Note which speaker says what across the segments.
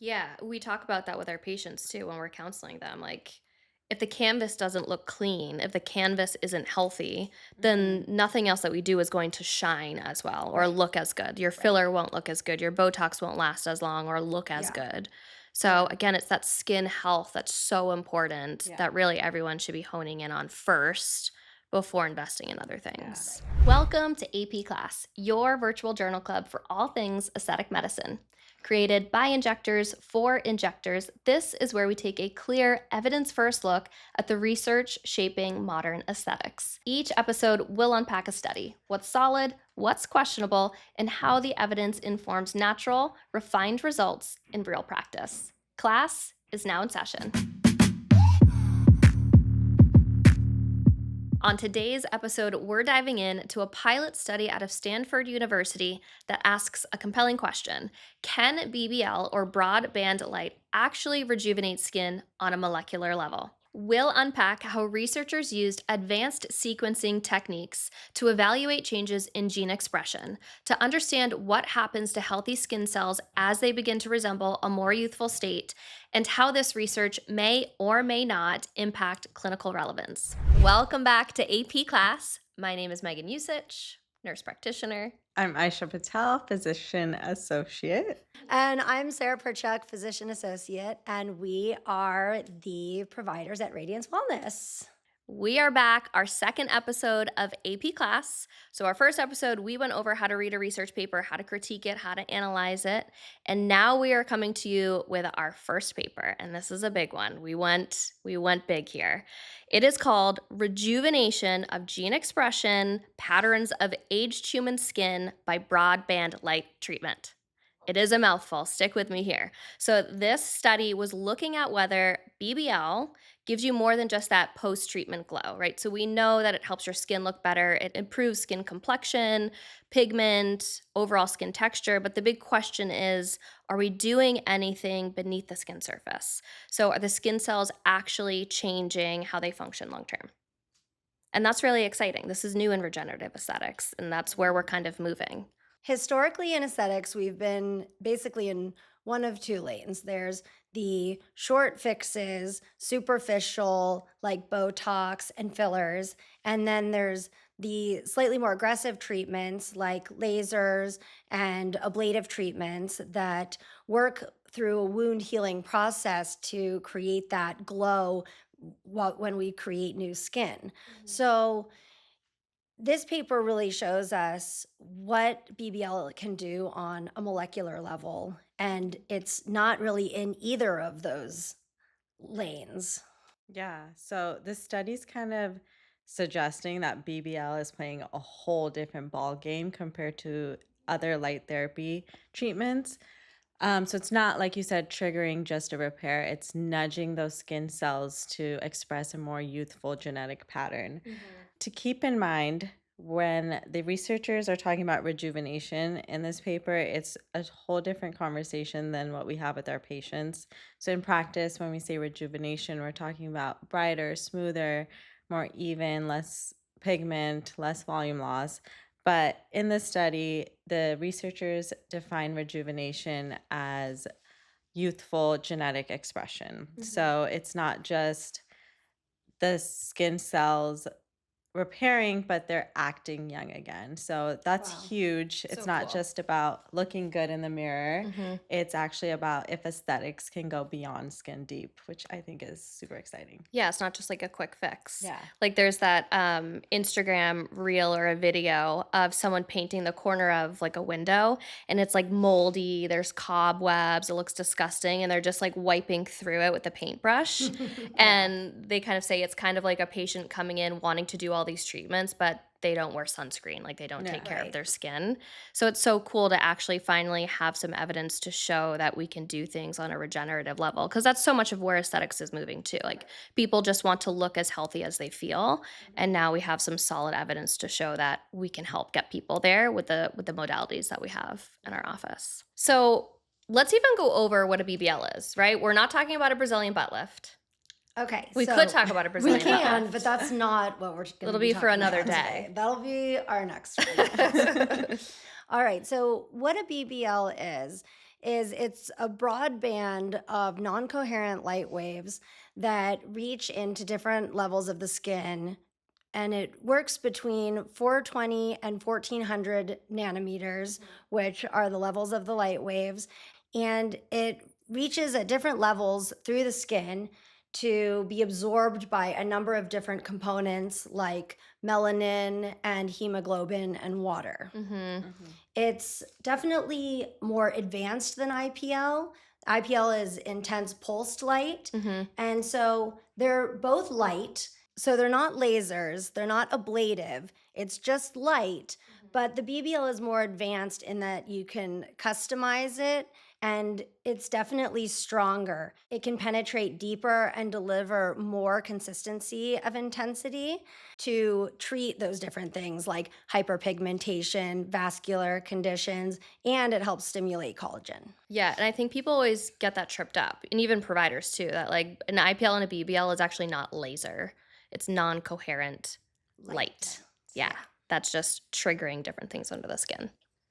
Speaker 1: Yeah, we talk about that with our patients too when we're counseling them. Like, if the canvas doesn't look clean, if the canvas isn't healthy, then
Speaker 2: Mhm.
Speaker 1: nothing else that we do is going to shine as well or
Speaker 2: Right,
Speaker 1: look as good. Your
Speaker 2: right.
Speaker 1: filler won't look as good. Your Botox won't last as long or look as
Speaker 2: Yeah,
Speaker 1: good. So,
Speaker 2: yeah,
Speaker 1: again, it's that skin health that's so important
Speaker 2: yeah,
Speaker 1: that really everyone should be honing in on first before investing in other
Speaker 2: yeah.
Speaker 1: things. Welcome to AP Class, your virtual journal club for all things aesthetic medicine. Created by injectors for injectors, this is where we take a clear, evidence first look at the research shaping modern aesthetics. Each episode will unpack a study, what's solid, what's questionable, and how the evidence informs natural, refined results in real practice. Class is now in session. On today's episode, we're diving into a pilot study out of Stanford University that asks a compelling question. Can BBL or broadband light actually rejuvenate skin on a molecular level? We'll unpack how researchers used advanced sequencing techniques to evaluate changes in gene expression to understand what happens to healthy skin cells as they begin to resemble a more youthful state, and how this research may or may not impact clinical relevance. Welcome back to AP Class. My name is Megan Usich, nurse practitioner.
Speaker 2: I'm Aisha Patel, physician associate.
Speaker 3: And I'm Sarah Perchuk, physician associate, and we are the providers at Radiance Wellness.
Speaker 1: We are back, our second episode of AP Class. So, our first episode, we went over how to read a research paper, how to critique it, how to analyze it. And now we are coming to you with our first paper. And this is a big one. We went big here. It is called Rejuvenation of Gene Expression Patterns of Aged Human Skin by Broadband Light Treatment. It is a mouthful. Stick with me here. So, this study was looking at whether BBL gives you more than just that post treatment glow, right? So, we know that it helps your skin look better, it improves skin complexion, pigment, overall skin texture. But the big question is, are we doing anything beneath the skin surface? So, are the skin cells actually changing how they function long term? And that's really exciting. This is new in regenerative aesthetics, and that's where we're kind of moving.
Speaker 3: Historically, in aesthetics, we've been basically in one of two lanes. There's the short fixes, superficial, like Botox and fillers. And then there's the slightly more aggressive treatments like lasers and ablative treatments that work through a wound healing process to create that glow when we create new skin.
Speaker 1: Mhm.
Speaker 3: So, this paper really shows us what BBL can do on a molecular level, and it's not really in either of those lanes.
Speaker 2: Yeah, so this study's kind of suggesting that BBL is playing a whole different ball game compared to other light therapy treatments. So it's not like you said, triggering just a repair. It's nudging those skin cells to express a more youthful genetic pattern.
Speaker 1: Mhm.
Speaker 2: To keep in mind, when the researchers are talking about rejuvenation in this paper, it's a whole different conversation than what we have with our patients. So, in practice, when we say rejuvenation, we're talking about brighter, smoother, more even, less pigment, less volume loss. But in this study, the researchers define rejuvenation as youthful genetic expression.
Speaker 1: Mhm.
Speaker 2: So, it's not just the skin cells repairing, but they're acting young again. So that's
Speaker 3: Wow.
Speaker 2: huge. It's
Speaker 1: So
Speaker 2: not
Speaker 1: cool.
Speaker 2: just about looking good in the mirror.
Speaker 1: Mhm.
Speaker 2: It's actually about if aesthetics can go beyond skin deep, which I think is super exciting.
Speaker 1: Yeah, it's not just like a quick fix.
Speaker 2: Yeah.
Speaker 1: Like there's that Instagram reel or a video of someone painting the corner of like a window and it's like moldy, there's cobwebs, it looks disgusting, and they're just like wiping through it with a paintbrush.
Speaker 2: Yeah.
Speaker 1: And they kind of say it's kind of like a patient coming in wanting to do all these treatments, but they don't wear sunscreen, like they don't take
Speaker 2: Yeah.
Speaker 1: care of
Speaker 3: Right.
Speaker 1: their skin. So it's so cool to actually finally have some evidence to show that we can do things on a regenerative level because that's so much of where aesthetics is moving to. Like people just want to look as healthy as they feel, and now we have some solid evidence to show that we can help get people there with the modalities that we have in our office. So, let's even go over what a BBL is, right? We're not talking about a Brazilian butt lift.
Speaker 3: Okay,
Speaker 1: We could
Speaker 3: so
Speaker 1: talk about a
Speaker 3: we
Speaker 1: Brazilian butt
Speaker 3: can, but
Speaker 1: lift.
Speaker 3: that's not what we're going to
Speaker 1: It'll
Speaker 3: be
Speaker 1: be for
Speaker 3: talking
Speaker 1: another
Speaker 3: about today.
Speaker 1: day.
Speaker 3: That'll be our next one. All right, so what a BBL is, is it's a broadband of non-coherent light waves that reach into different levels of the skin, and it works between 420 and 1400 nanometers, which are the levels of the light waves. And it reaches at different levels through the skin to be absorbed by a number of different components like melanin and hemoglobin and water.
Speaker 1: Mhm.
Speaker 2: Mhm.
Speaker 3: It's definitely more advanced than IPL. IPL is intense pulsed light.
Speaker 1: Mhm.
Speaker 3: And so they're both light. So they're not lasers, they're not ablative. It's just light. But the BBL is more advanced in that you can customize it, and it's definitely stronger. It can penetrate deeper and deliver more consistency of intensity to treat those different things like hyperpigmentation, vascular conditions, and it helps stimulate collagen.
Speaker 1: Yeah, and I think people always get that tripped up, and even providers too, that like an IPL and a BBL is actually not laser. It's non-coherent
Speaker 3: Light.
Speaker 1: light. Yeah,
Speaker 3: Yeah.
Speaker 1: that's just triggering different things under the skin.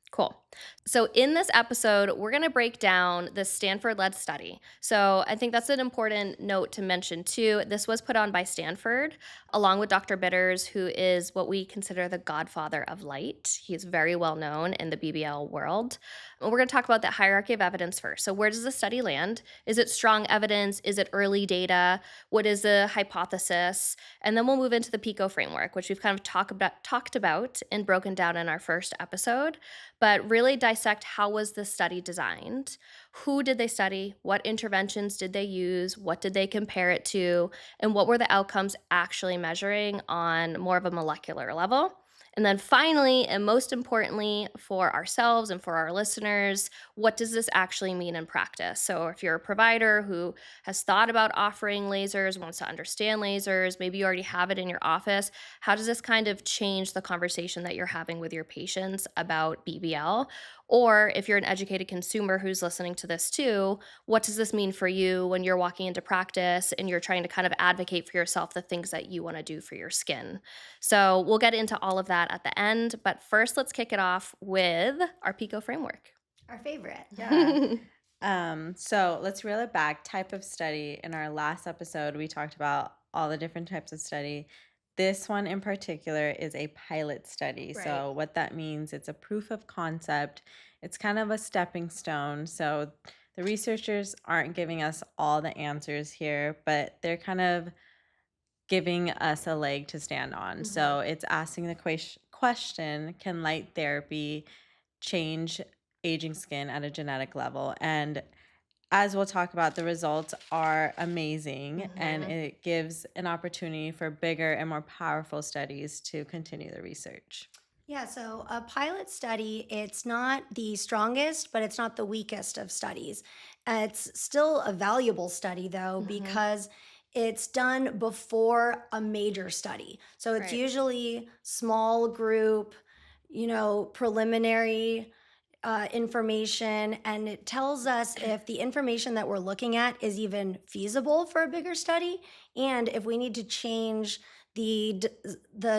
Speaker 1: Cool. So, in this episode, we're going to break down the Stanford led study. So, I think that's an important note to mention too. This was put on by Stanford, along with Dr. Bitters, who is what we consider the godfather of light. He is very well known in the BBL world. And we're going to talk about the hierarchy of evidence first. So, where does the study land? Is it strong evidence? Is it early data? What is the hypothesis? And then we'll move into the PICO framework, which we've kind of talked about and broken down in our first episode, but really dissect how was the study designed? Who did they study? What interventions did they use? What did they compare it to? And what were the outcomes actually measuring on more of a molecular level? And then finally, and most importantly for ourselves and for our listeners, what does this actually mean in practice? So if you're a provider who has thought about offering lasers, wants to understand lasers, maybe you already have it in your office, how does this kind of change the conversation that you're having with your patients about BBL? Or if you're an educated consumer who's listening to this too, what does this mean for you when you're walking into practice and you're trying to kind of advocate for yourself the things that you want to do for your skin? So we'll get into all of that at the end. But first, let's kick it off with our PICO framework.
Speaker 3: Our favorite.
Speaker 2: Yeah. So let's reel it back. Type of study. In our last episode, we talked about all the different types of study. This one in particular is a pilot study.
Speaker 1: Right.
Speaker 2: So what that means, it's a proof of concept. It's kind of a stepping stone. So the researchers aren't giving us all the answers here, but they're kind of giving us a leg to stand on. So it's asking the question, can light therapy change aging skin at a genetic level? And as we'll talk about, the results are amazing and
Speaker 1: Mhm.
Speaker 2: it gives an opportunity for bigger and more powerful studies to continue the research.
Speaker 3: Yeah, so a pilot study, it's not the strongest, but it's not the weakest of studies. It's still a valuable study, though,
Speaker 1: Mhm.
Speaker 3: because it's done before a major study. So it's
Speaker 1: Right.
Speaker 3: usually small group, preliminary information, and it tells us if the information that we're looking at is even feasible for a bigger study, and if we need to change the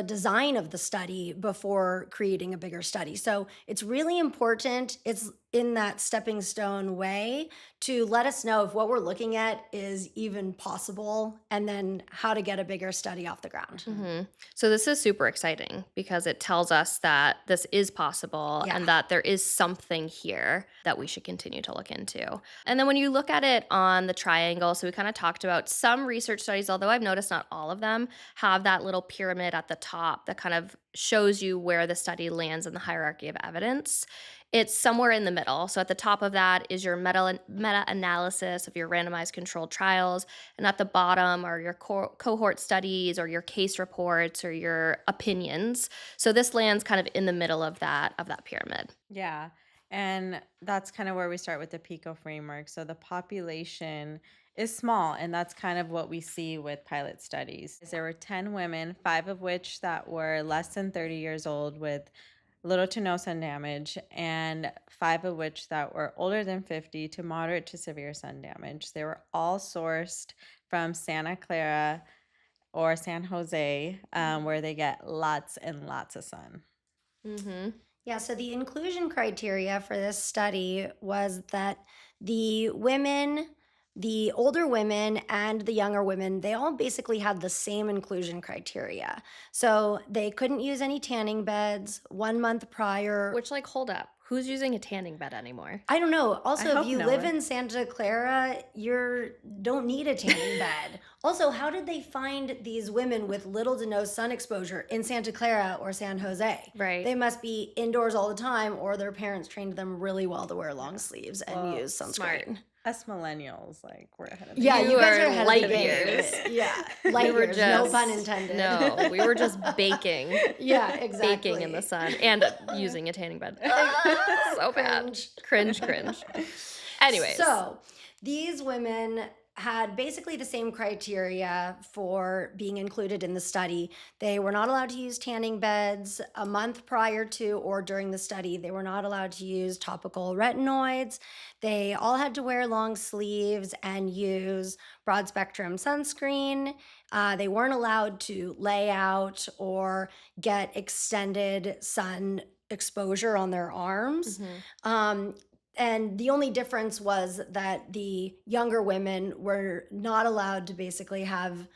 Speaker 3: design of the study before creating a bigger study. So it's really important. It's in that stepping stone way to let us know if what we're looking at is even possible, and then how to get a bigger study off the ground.
Speaker 2: Mhm.
Speaker 1: So this is super exciting because it tells us that this is possible
Speaker 3: Yeah.
Speaker 1: and that there is something here that we should continue to look into. And then when you look at it on the triangle, so we kind of talked about some research studies, although I've noticed not all of them have that little pyramid at the top that kind of shows you where the study lands in the hierarchy of evidence. It's somewhere in the middle. So at the top of that is your meta analysis of your randomized controlled trials, and at the bottom are your cohort studies or your case reports or your opinions. So this lands kind of in the middle of that pyramid.
Speaker 2: Yeah. And that's kind of where we start with the PICO framework. So the population is small, and that's kind of what we see with pilot studies. There were 10 women, 5 of which that were less than 30 years old with little to no sun damage, and 5 of which that were older than 50 to moderate to severe sun damage. They were all sourced from Santa Clara or San Jose, where they get lots and lots of sun.
Speaker 1: Mhm.
Speaker 3: Yeah, so the inclusion criteria for this study was that the women, the older women and the younger women, they all basically had the same inclusion criteria. So they couldn't use any tanning beds 1 month prior.
Speaker 1: Which, like, hold up. Who's using a tanning bed anymore?
Speaker 3: I don't know.
Speaker 2: I
Speaker 3: Also, if
Speaker 2: hope
Speaker 3: you
Speaker 2: no
Speaker 3: live
Speaker 2: one.
Speaker 3: in Santa Clara, you don't need a tanning bed. Also, how did they find these women with little to no sun exposure in Santa Clara or San Jose?
Speaker 1: Right.
Speaker 3: They must be indoors all the time, or their parents trained them really well to wear long sleeves and
Speaker 2: Well,
Speaker 3: use
Speaker 1: smart.
Speaker 3: sunscreen.
Speaker 2: Us millennials, like, we're ahead of the
Speaker 3: Yeah,
Speaker 2: game.
Speaker 3: you guys
Speaker 1: are
Speaker 3: are ahead
Speaker 1: light
Speaker 3: of the game.
Speaker 1: years.
Speaker 3: Yeah,
Speaker 1: We
Speaker 3: light
Speaker 1: were
Speaker 3: years. No pun
Speaker 1: just
Speaker 3: intended.
Speaker 1: no, we were just baking.
Speaker 3: Yeah, exactly.
Speaker 1: Baking in the sun and using a tanning bed. Ah, so bad.
Speaker 3: Cringe.
Speaker 1: Cringe. Anyways.
Speaker 3: So these women had basically the same criteria for being included in the study. They were not allowed to use tanning beds a month prior to or during the study. They were not allowed to use topical retinoids. They all had to wear long sleeves and use broad spectrum sunscreen. They weren't allowed to lay out or get extended sun exposure on their arms.
Speaker 1: Mhm.
Speaker 3: And the only difference was that the younger women were not allowed to basically have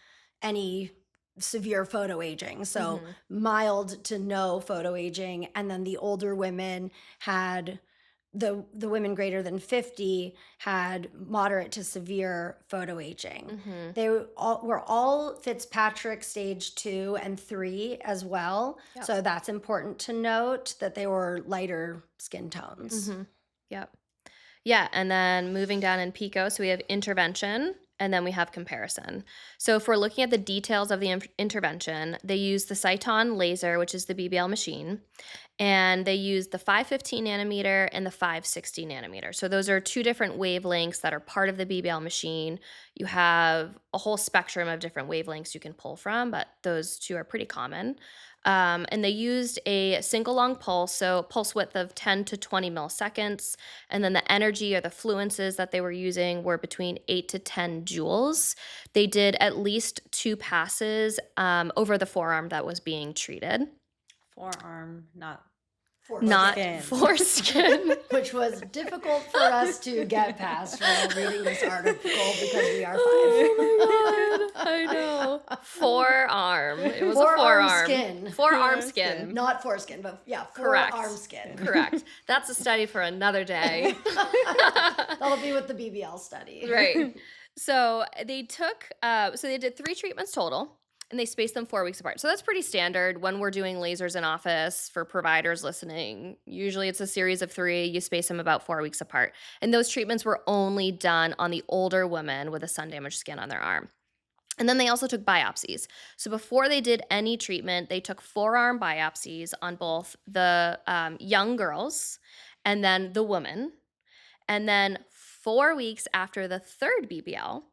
Speaker 3: any severe photo aging. So
Speaker 1: Mhm.
Speaker 3: mild to no photo aging. And then the older women had the women greater than 50 had moderate to severe photo aging.
Speaker 1: Mhm.
Speaker 3: They were all Fitzpatrick stage 2 and 3 as well.
Speaker 1: Yep.
Speaker 3: So that's important to note that they were lighter skin tones.
Speaker 1: Mhm. Yep. Yeah, and then moving down in PICO, so we have intervention and then we have comparison. So if we're looking at the details of the intervention, they use the Cyton laser, which is the BBL machine, and they use the 515 nanometer and the 560 nanometer. So those are two different wavelengths that are part of the BBL machine. You have a whole spectrum of different wavelengths you can pull from, but those two are pretty common. And they used a single long pulse, so pulse width of 10 to 20 milliseconds. And then the energy or the fluences that they were using were between 8 to 10 joules. They did at least 2 passes over the forearm that was being treated.
Speaker 2: Forearm, not
Speaker 1: Not
Speaker 2: Foreskin.
Speaker 1: foreskin.
Speaker 3: Which was difficult for us to get past while reading this article because we are 5.
Speaker 1: Oh my god, I know. Forearm. It was a forearm.
Speaker 3: Skin.
Speaker 1: Forearm skin.
Speaker 3: Not foreskin, but yeah,
Speaker 1: Correct.
Speaker 3: forearm skin.
Speaker 1: Correct. That's a study for another day.
Speaker 3: That'll be with the BBL study.
Speaker 1: Right. So they took, so they did 3 treatments total. And they spaced them 4 weeks apart. So that's pretty standard when we're doing lasers in office for providers listening. Usually it's a series of 3. You space them about 4 weeks apart. And those treatments were only done on the older women with a sun-damaged skin on their arm. And then they also took biopsies. So before they did any treatment, they took forearm biopsies on both the young girls and then the woman. And then 4 weeks after the third BBL,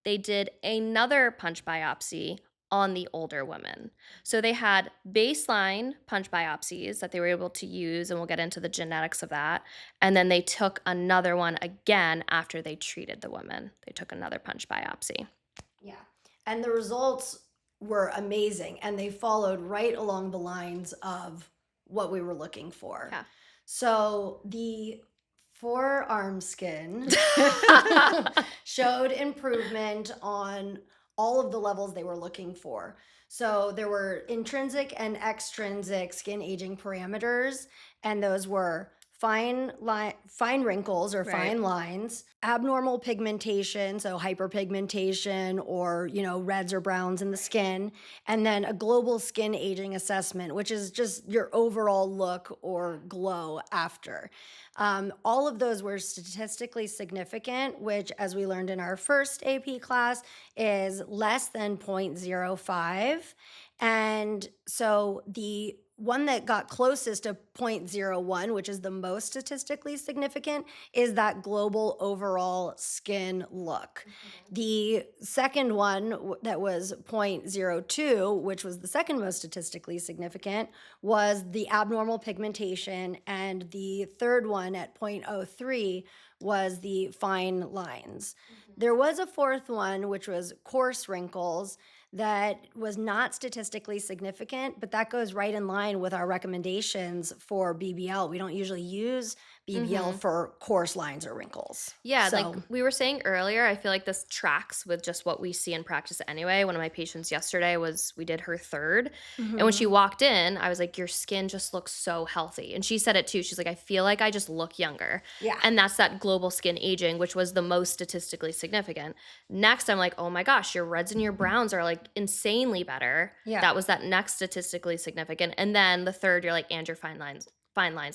Speaker 1: they did another punch biopsy on the older women. So they had baseline punch biopsies that they were able to use, and we'll get into the genetics of that. And then they took another one again after they treated the woman. They took another punch biopsy.
Speaker 3: Yeah. And the results were amazing, and they followed right along the lines of what we were looking for.
Speaker 1: Yeah.
Speaker 3: So the forearm skin showed improvement on all of the levels they were looking for. So there were intrinsic and extrinsic skin aging parameters, and those were fine wrinkles or
Speaker 1: Right.
Speaker 3: fine lines, abnormal pigmentation, so hyperpigmentation or, reds or browns in the skin, and then a global skin aging assessment, which is just your overall look or glow after. All of those were statistically significant, which, as we learned in our first AP class, is less than 0.05. And so the one that got closest to 0.01, which is the most statistically significant, is that global overall skin look. The second one that was 0.02, which was the second most statistically significant, was the abnormal pigmentation. And the third one at 0.03 was the fine lines. There was a fourth one, which was coarse wrinkles, that was not statistically significant, but that goes right in line with our recommendations for BBL. We don't usually use BBL
Speaker 1: Mhm.
Speaker 3: for coarse lines or wrinkles.
Speaker 1: Yeah, like
Speaker 3: So,
Speaker 1: we were saying earlier, I feel like this tracks with just what we see in practice anyway. One of my patients yesterday we did her third. And when she
Speaker 3: mhm,
Speaker 1: walked in, I was like, your skin just looks so healthy. And she said it too. She's like, I feel like I just look younger.
Speaker 3: yeah,
Speaker 1: And that's that global skin aging, which was the most statistically significant. Next, I'm like, oh my gosh, your reds and your browns are like insanely better.
Speaker 3: yeah.
Speaker 1: That was that next statistically significant. And then the third, you're like, and your fine lines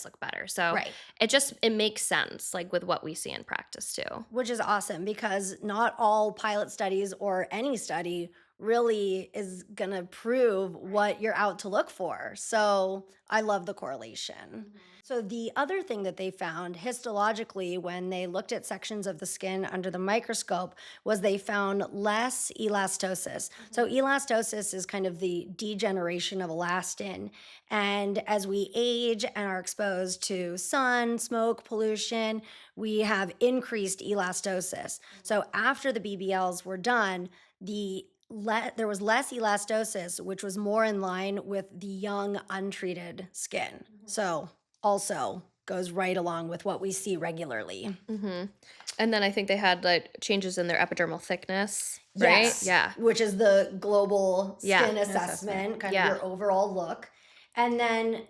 Speaker 1: look better. So
Speaker 3: Right.
Speaker 1: it makes sense, like, with what we see in practice too.
Speaker 3: Which is awesome because not all pilot studies or any study really is going to prove what you're out to look for. So I love the correlation. So the other thing that they found histologically when they looked at sections of the skin under the microscope was they found less elastosis. So elastosis is kind of the degeneration of elastin. And as we age and are exposed to sun, smoke, pollution, we have increased elastosis. So after the BBLs were done, there was less elastosis, which was more in line with the young, untreated skin. So also goes right along with what we see regularly.
Speaker 1: Mhm. And then I think they had, like, changes in their epidermal thickness, right?
Speaker 3: Yes,
Speaker 1: Yeah.
Speaker 3: which is the global
Speaker 1: Yeah.
Speaker 3: skin
Speaker 2: Assessment.
Speaker 3: assessment, kind of
Speaker 1: Yeah.
Speaker 3: your overall look. And then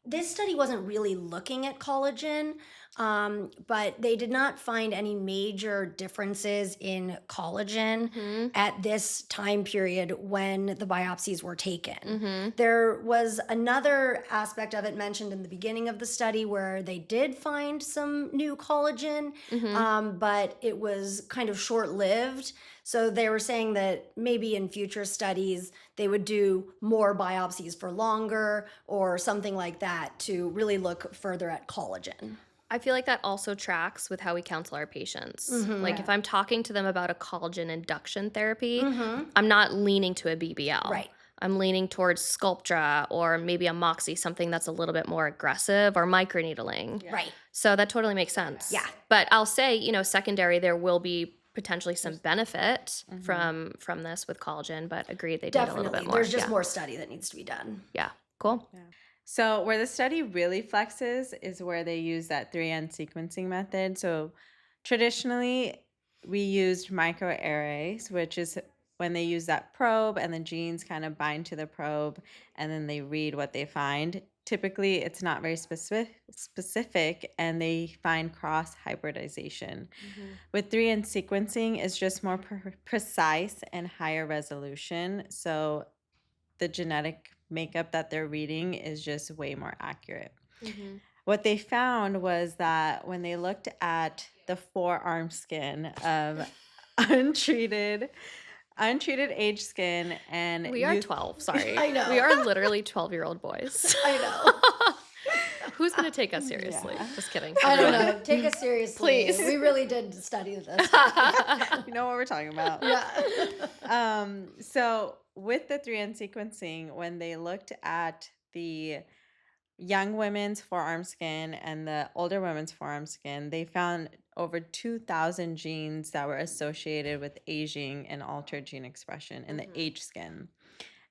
Speaker 3: this study wasn't really looking at collagen, but they did not find any major differences in collagen
Speaker 1: Mhm.
Speaker 3: at this time period when the biopsies were taken.
Speaker 1: Mhm.
Speaker 3: There was another aspect of it mentioned in the beginning of the study where they did find some new collagen,
Speaker 1: Mhm.
Speaker 3: but it was kind of short lived. So they were saying that maybe in future studies, they would do more biopsies for longer or something like that to really look further at collagen.
Speaker 1: I feel like that also tracks with how we counsel our patients. Like,
Speaker 3: Mhm.
Speaker 1: if
Speaker 2: Yeah.
Speaker 1: I'm talking to them about a collagen induction therapy,
Speaker 3: Mhm.
Speaker 1: I'm not leaning to a BBL.
Speaker 3: Right.
Speaker 1: I'm leaning towards Sculptra or maybe a Moxie, something that's a little bit more aggressive, or microneedling.
Speaker 2: Yeah.
Speaker 3: Right.
Speaker 1: So that totally makes sense.
Speaker 3: Yeah.
Speaker 1: But I'll say, secondary, there will be potentially some
Speaker 2: There's
Speaker 1: benefit
Speaker 2: mhm.
Speaker 1: from this with collagen, but agreed they need a little bit
Speaker 3: Definitely. There's
Speaker 1: more.
Speaker 3: just
Speaker 1: Yeah.
Speaker 3: more study that needs to be done.
Speaker 1: Yeah. Cool.
Speaker 2: Yeah. So where the study really flexes is where they use that 3N sequencing method. So traditionally, we used microarrays, which is when they use that probe and the genes kind of bind to the probe and then they read what they find. Typically, it's not very specific and they find cross hybridization.
Speaker 1: Mhm.
Speaker 2: With 3N sequencing, it's just more precise and higher resolution. So the genetic makeup that they're reading is just way more accurate.
Speaker 1: Mhm.
Speaker 2: What they found was that when they looked at the forearm skin of untreated untreated age skin and
Speaker 1: We are
Speaker 2: youth
Speaker 1: 12, sorry.
Speaker 3: I
Speaker 1: We
Speaker 3: know.
Speaker 1: are literally 12-year-old boys.
Speaker 3: I know.
Speaker 1: Who's gonna take us seriously?
Speaker 2: yeah.
Speaker 1: Just kidding,
Speaker 3: I don't
Speaker 1: everyone.
Speaker 3: know. Take us seriously.
Speaker 1: Please.
Speaker 3: We really did study this.
Speaker 2: You know what we're talking about.
Speaker 3: Yeah.
Speaker 2: So with the 3N sequencing, when they looked at the young women's forearm skin and the older women's forearm skin, they found over 2,000 genes that were associated with aging and altered gene expression in the
Speaker 1: Mhm.
Speaker 2: age skin.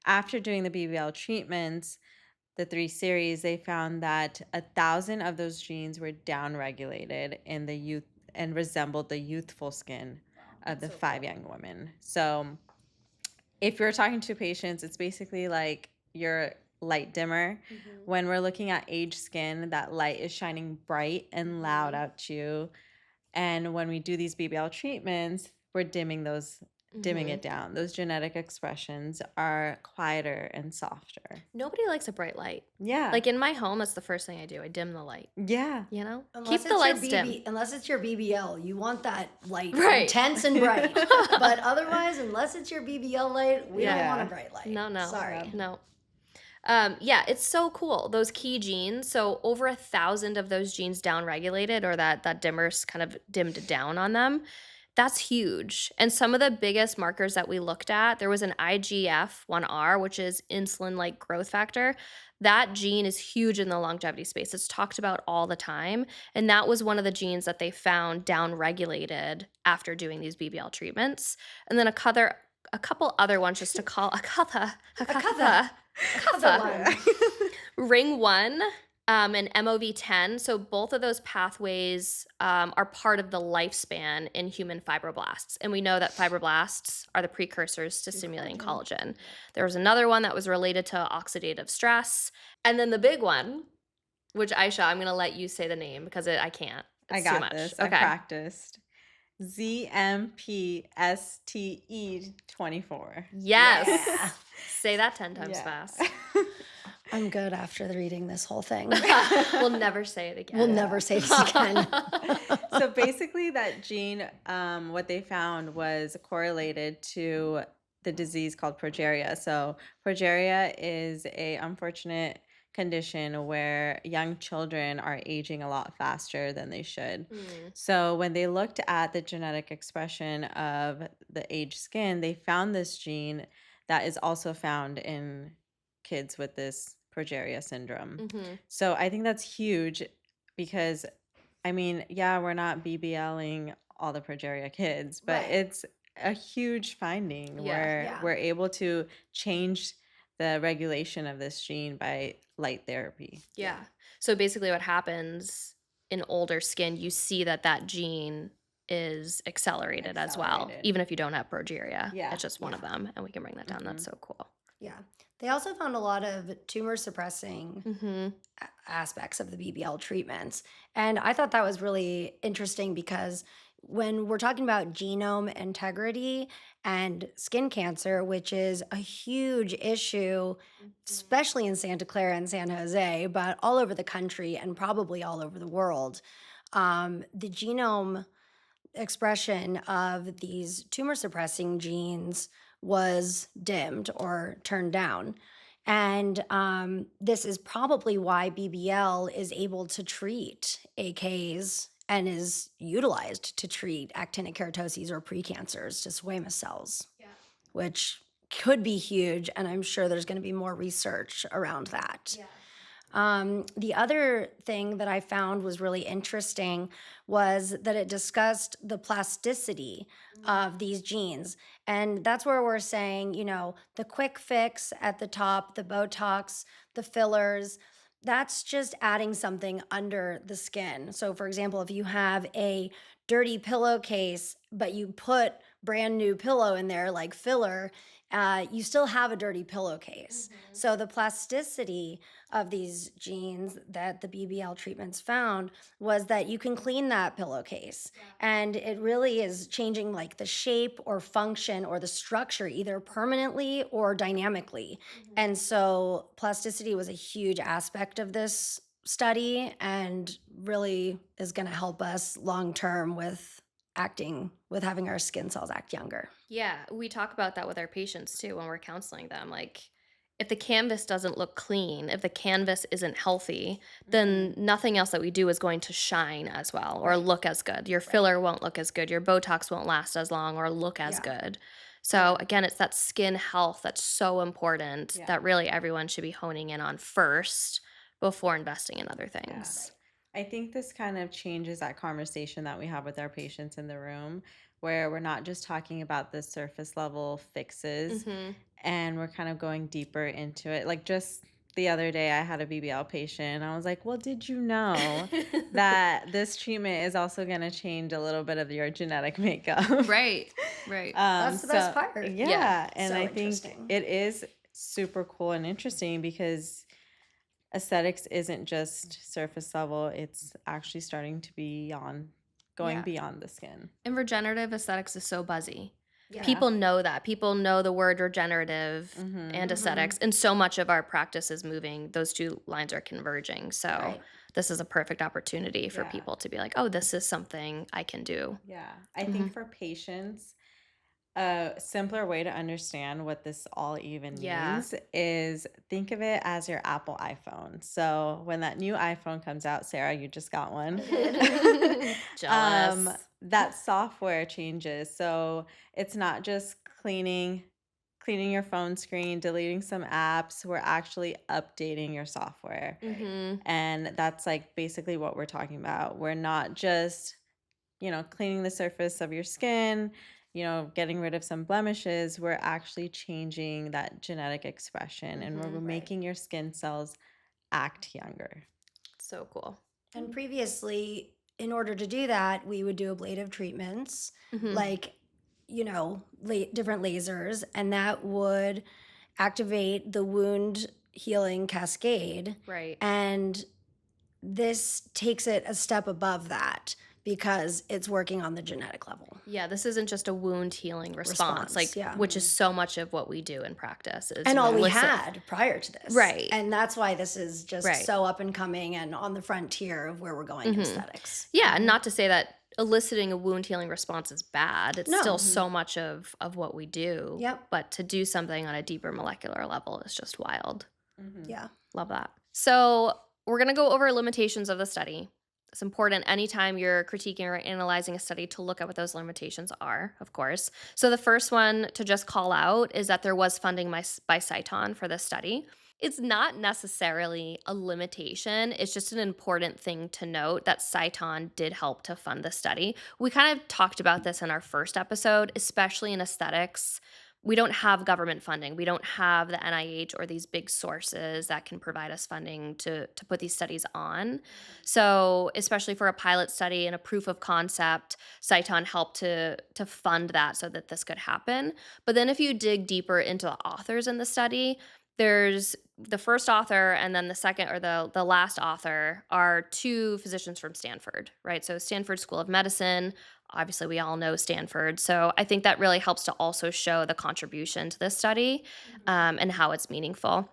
Speaker 2: After doing the BBL treatments, the 3 series, they found that 1,000 of those genes were downregulated in the youth and resembled the youthful skin of the
Speaker 3: So
Speaker 2: 5
Speaker 3: cool.
Speaker 2: young women. So if you're talking to patients, it's basically like your light dimmer.
Speaker 1: Mhm.
Speaker 2: When we're looking at age skin, that light is shining bright and loud
Speaker 1: Mhm.
Speaker 2: at you. And when we do these BBL treatments, we're dimming
Speaker 1: Mhm.
Speaker 2: it down. Those genetic expressions are quieter and softer.
Speaker 1: Nobody likes a bright light.
Speaker 2: Yeah.
Speaker 1: Like, in my home, that's the first thing I do. I dim the light,
Speaker 2: Yeah.
Speaker 1: you know?
Speaker 3: Unless
Speaker 1: Keep the
Speaker 3: it's your
Speaker 1: lights dim.
Speaker 3: unless it's your BBL, you want that light
Speaker 1: Right.
Speaker 3: intense and bright. But otherwise, unless it's your BBL light, we don't want a
Speaker 2: Yeah.
Speaker 3: bright light.
Speaker 1: No, no.
Speaker 3: Sorry.
Speaker 1: No. Yeah, it's so cool. Those key genes. So over 1,000 of those genes downregulated, or that dimmer's kind of dimmed down on them. That's huge. And some of the biggest markers that we looked at, there was an IGF-1R, which is insulin-like growth factor. That gene is huge in the longevity space. It's talked about all the time. And that was one of the genes that they found downregulated after doing these BBL treatments. And then a couple other ones just to call
Speaker 3: A kutha, other one.
Speaker 1: Ring 1, and MOV10, so both of those pathways, are part of the lifespan in human fibroblasts, and we know that fibroblasts are the precursors to
Speaker 3: To
Speaker 1: stimulating
Speaker 3: collagen.
Speaker 1: collagen. There was another one that was related to oxidative stress, and then the big one, which Aisha, I'm gonna let you say the name because I can't.
Speaker 2: I
Speaker 1: It's too
Speaker 2: got
Speaker 1: much.
Speaker 2: this. I
Speaker 1: Okay.
Speaker 2: practiced. ZMPSTE24.
Speaker 3: Yeah.
Speaker 1: Yes. Say that 10 times
Speaker 2: Yeah.
Speaker 1: fast.
Speaker 3: I'm good after reading this whole thing.
Speaker 1: We'll never say it
Speaker 3: We'll
Speaker 1: again.
Speaker 3: never say this again.
Speaker 2: So basically, that gene, what they found was correlated to the disease called progeria. So progeria is a unfortunate condition where young children are aging a lot faster than they should.
Speaker 1: Mm,
Speaker 2: So when they looked at the genetic expression of the aged skin, they found this gene that is also found in kids with this progeria syndrome.
Speaker 1: mhm.
Speaker 2: So I think that's huge because I mean, yeah, we're not BBLing all the progeria kids, but
Speaker 3: Right.
Speaker 2: it's a huge finding
Speaker 1: Yeah.
Speaker 2: where
Speaker 3: Yeah.
Speaker 2: we're able to change the regulation of this gene by light therapy.
Speaker 1: Yeah. So basically what happens in older skin, you see that that gene is accelerated as well,
Speaker 2: Accelerated.
Speaker 1: even if you don't have progeria.
Speaker 2: Yeah.
Speaker 1: It's just one of
Speaker 3: Yeah.
Speaker 1: them, and we can bring that down. That's
Speaker 2: Mhm.
Speaker 1: so cool.
Speaker 3: Yeah. They also found a lot of tumor suppressing
Speaker 1: Mhm.
Speaker 3: aspects of the BBL treatments. And I thought that was really interesting because when we're talking about genome integrity and skin cancer, which is a huge issue, especially in Santa Clara and San Jose, but all over the country and probably all over the world, the genome expression of these tumor suppressing genes was dimmed or turned down. And this is probably why BBL is able to treat AKs and is utilized to treat actinic keratoses or precancers to squamous cells,
Speaker 1: Yeah.
Speaker 3: which could be huge. And I'm sure there's going to be more research around that. The other thing that I found was really interesting was that it discussed the plasticity of these genes. And that's where we're saying, the quick fix at the top, the Botox, the fillers, that's just adding something under the skin. So, for example, if you have a dirty pillowcase, but you put brand new pillow in there like filler, you still have a dirty pillowcase. So, the plasticity of these genes that the BBL treatments found was that you can clean that pillowcase. And it really is changing like the shape or function or the structure, either permanently or dynamically. And so plasticity was a huge aspect of this study and really is going to help us long term with having our skin cells act younger.
Speaker 1: Yeah, we talk about that with our patients too when we're counseling them. Like, if the canvas doesn't look clean, if the canvas isn't healthy, then nothing else that we do is going to shine as well or
Speaker 3: Right.
Speaker 1: look as good. Your
Speaker 3: Right.
Speaker 1: filler won't look as good. Your Botox won't last as long or look as
Speaker 3: Yeah.
Speaker 1: good. So, again, it's that skin health that's so important
Speaker 2: Yeah.
Speaker 1: that really everyone should be honing in on first before investing in other things.
Speaker 2: I think this kind of changes that conversation that we have with our patients in the room, where we're not just talking about the surface level fixes
Speaker 1: Hmm.
Speaker 2: and we're kind of going deeper into it. Like just the other day, I had a BBL patient and I was like, well, did you know that this treatment is also going to change a little bit of your genetic makeup?
Speaker 1: Right, right.
Speaker 3: That's the best
Speaker 2: So,
Speaker 3: part.
Speaker 2: yeah. And
Speaker 3: So
Speaker 2: I think
Speaker 3: interesting.
Speaker 2: it is super cool and interesting because aesthetics isn't just surface level, it's actually starting to be going
Speaker 1: Yeah.
Speaker 2: beyond the skin.
Speaker 1: And regenerative aesthetics is so buzzy.
Speaker 3: Yeah.
Speaker 1: People know that. People know the word regenerative
Speaker 2: Mhm.
Speaker 1: and aesthetics, and so much of our practice is moving. Those two lines are converging. So
Speaker 3: Right.
Speaker 1: this is a perfect opportunity for
Speaker 2: Yeah.
Speaker 1: people to be like, oh, this is something I can do.
Speaker 2: Yeah. I think for patients, a simpler way to understand what this all even
Speaker 1: Yeah.
Speaker 2: means is think of it as your Apple iPhone. So when that new iPhone comes out, Sarah, you just got one.
Speaker 1: Jealous.
Speaker 2: That software changes. So it's not just cleaning your phone screen, deleting some apps. We're actually updating your software.
Speaker 1: Hmm.
Speaker 2: And that's like basically what we're talking about. We're not just cleaning the surface of your skin, getting rid of some blemishes, we're actually changing that genetic expression and we're
Speaker 1: Mhm.
Speaker 3: Right.
Speaker 2: making your skin cells act younger.
Speaker 1: So cool.
Speaker 3: And previously, in order to do that, we would do ablative treatments,
Speaker 1: Mhm.
Speaker 3: like, different lasers, and that would activate the wound healing cascade.
Speaker 1: Right.
Speaker 3: And this takes it a step above that because it's working on the genetic level.
Speaker 1: Yeah, this isn't just a wound healing response,
Speaker 3: Response, yeah.
Speaker 1: which is so much of what we do in practice is
Speaker 3: And all we
Speaker 1: listen.
Speaker 3: had prior to this.
Speaker 1: Right.
Speaker 3: And that's why this is just
Speaker 1: Right.
Speaker 3: so up and coming and on the frontier of where we're going in
Speaker 1: Mhm.
Speaker 3: aesthetics.
Speaker 1: Yeah, and not to say that eliciting a wound healing response is bad. It's
Speaker 3: No.
Speaker 1: still so much of what we do.
Speaker 3: Yep.
Speaker 1: But to do something on a deeper molecular level is just wild.
Speaker 2: Mhm.
Speaker 3: Yeah.
Speaker 1: Love that. So we're going to go over limitations of the study. It's important anytime you're critiquing or analyzing a study to look at what those limitations are, of course. So the first one to just call out is that there was funding by Cyton for this study. It's not necessarily a limitation. It's just an important thing to note that Cyton did help to fund the study. We kind of talked about this in our first episode, especially in aesthetics. We don't have government funding. We don't have the NIH or these big sources that can provide us funding to put these studies on. So, especially for a pilot study and a proof of concept, Cyton helped to fund that so that this could happen. But then if you dig deeper into the authors in the study, there's the first author and then the second or the last author are two physicians from Stanford, right? So Stanford School of Medicine. Obviously, we all know Stanford. So I think that really helps to also show the contribution to this study and how it's meaningful.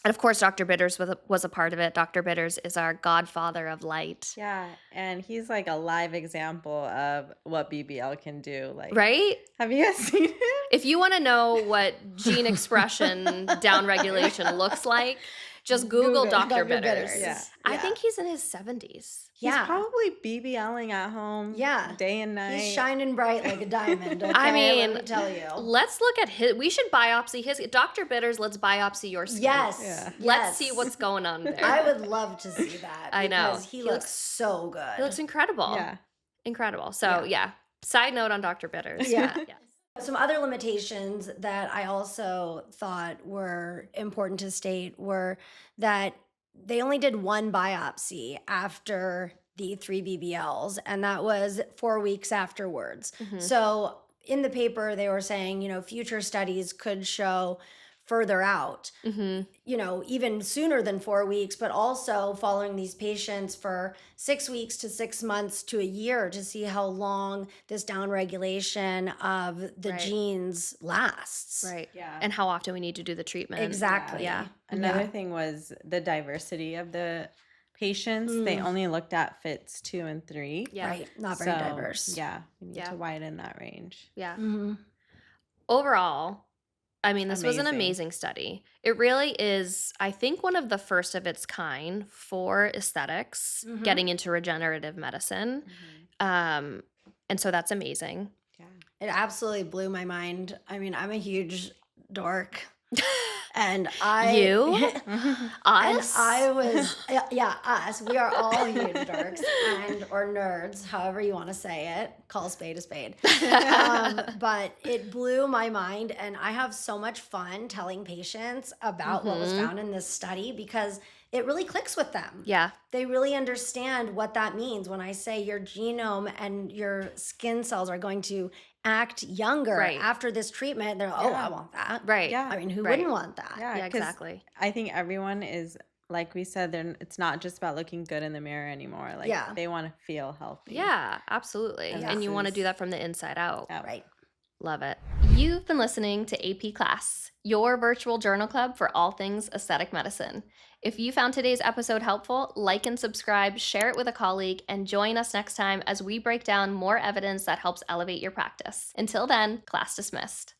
Speaker 1: And of course, Dr. Bitters was a part of it. Dr. Bitters is our godfather of light,
Speaker 2: Yeah, and he's like a live example of what BBL can do. Like,
Speaker 1: right?
Speaker 2: have you guys seen him?
Speaker 1: If you want to know what gene expression downregulation looks like, just Google Dr. Bitters.
Speaker 2: Yeah.
Speaker 1: I think he's in his 70s.
Speaker 2: He's
Speaker 3: Yeah.
Speaker 2: probably BBLing at home,
Speaker 3: Yeah.
Speaker 2: day and night.
Speaker 3: He's shining bright like a diamond. Okay?
Speaker 1: I mean,
Speaker 3: let me tell you.
Speaker 1: Let's look at his. We should biopsy his. Dr. Bitters, let's biopsy your skin.
Speaker 3: Yes.
Speaker 2: Yeah.
Speaker 1: Let's
Speaker 3: yes.
Speaker 1: see what's going on there.
Speaker 3: I would love to see that.
Speaker 1: I know.
Speaker 3: Because he
Speaker 1: He
Speaker 3: looks
Speaker 1: looks-
Speaker 3: so good.
Speaker 1: He looks incredible.
Speaker 2: Yeah.
Speaker 1: Incredible. So, yeah. Side note on Dr. Bitters.
Speaker 3: Yeah.
Speaker 1: Yes.
Speaker 3: Some other limitations that I also thought were important to state were that they only did one biopsy after the 3 BBLs, and that was 4 weeks afterwards.
Speaker 1: Mhm.
Speaker 3: So in the paper, they were saying, future studies could show further out,
Speaker 1: Mhm.
Speaker 3: Even sooner than 4 weeks, but also following these patients for 6 weeks to 6 months to a year to see how long this downregulation of the
Speaker 1: Right.
Speaker 3: genes lasts.
Speaker 1: Right.
Speaker 2: Yeah.
Speaker 1: And how often we need to do the treatment.
Speaker 3: Exactly.
Speaker 1: Yeah.
Speaker 2: Another
Speaker 3: Yeah.
Speaker 2: thing was the diversity of the patients. They
Speaker 3: Mm.
Speaker 2: only looked at fits 2 and 3.
Speaker 1: Yeah.
Speaker 3: Right. Not very
Speaker 2: So,
Speaker 3: diverse.
Speaker 2: Yeah, we need
Speaker 1: Yeah.
Speaker 2: to widen that range.
Speaker 1: Yeah.
Speaker 3: Mhm.
Speaker 1: Overall, I mean, this was an
Speaker 2: Amazing.
Speaker 1: amazing study. It really is, I think, one of the first of its kind for aesthetics,
Speaker 3: Mhm.
Speaker 1: getting into regenerative medicine. And so that's amazing.
Speaker 2: Yeah.
Speaker 3: It absolutely blew my mind. I mean, I'm a huge dork. And
Speaker 1: You?
Speaker 3: And
Speaker 1: Us?
Speaker 3: I was, yeah, us. We are all huge dorks or nerds, however you want to say it. Call a spade a spade. But it blew my mind, and I have so much fun telling patients about what was found in this study because it really clicks with them.
Speaker 1: Yeah.
Speaker 3: They really understand what that means when I say your genome and your skin cells are going to act younger
Speaker 1: Right.
Speaker 3: after this treatment. They're like, oh,
Speaker 2: Yeah.
Speaker 3: I want that.
Speaker 1: Right.
Speaker 2: Yeah.
Speaker 3: I mean, who
Speaker 1: Right.
Speaker 3: wouldn't want that?
Speaker 2: Yeah,
Speaker 1: Yeah,
Speaker 2: 'cause
Speaker 1: exactly.
Speaker 2: I think everyone is, like we said, it's not just about looking good in the mirror anymore. Like,
Speaker 3: Yeah.
Speaker 2: they want to feel healthy.
Speaker 1: Yeah, absolutely.
Speaker 2: And
Speaker 1: And you
Speaker 2: this
Speaker 1: want to
Speaker 2: is-
Speaker 1: do that from the inside out.
Speaker 2: Yeah.
Speaker 3: Right.
Speaker 1: Love it. You've been listening to AP Class, your virtual journal club for all things aesthetic medicine. If you found today's episode helpful, like and subscribe, share it with a colleague, and join us next time as we break down more evidence that helps elevate your practice. Until then, class dismissed.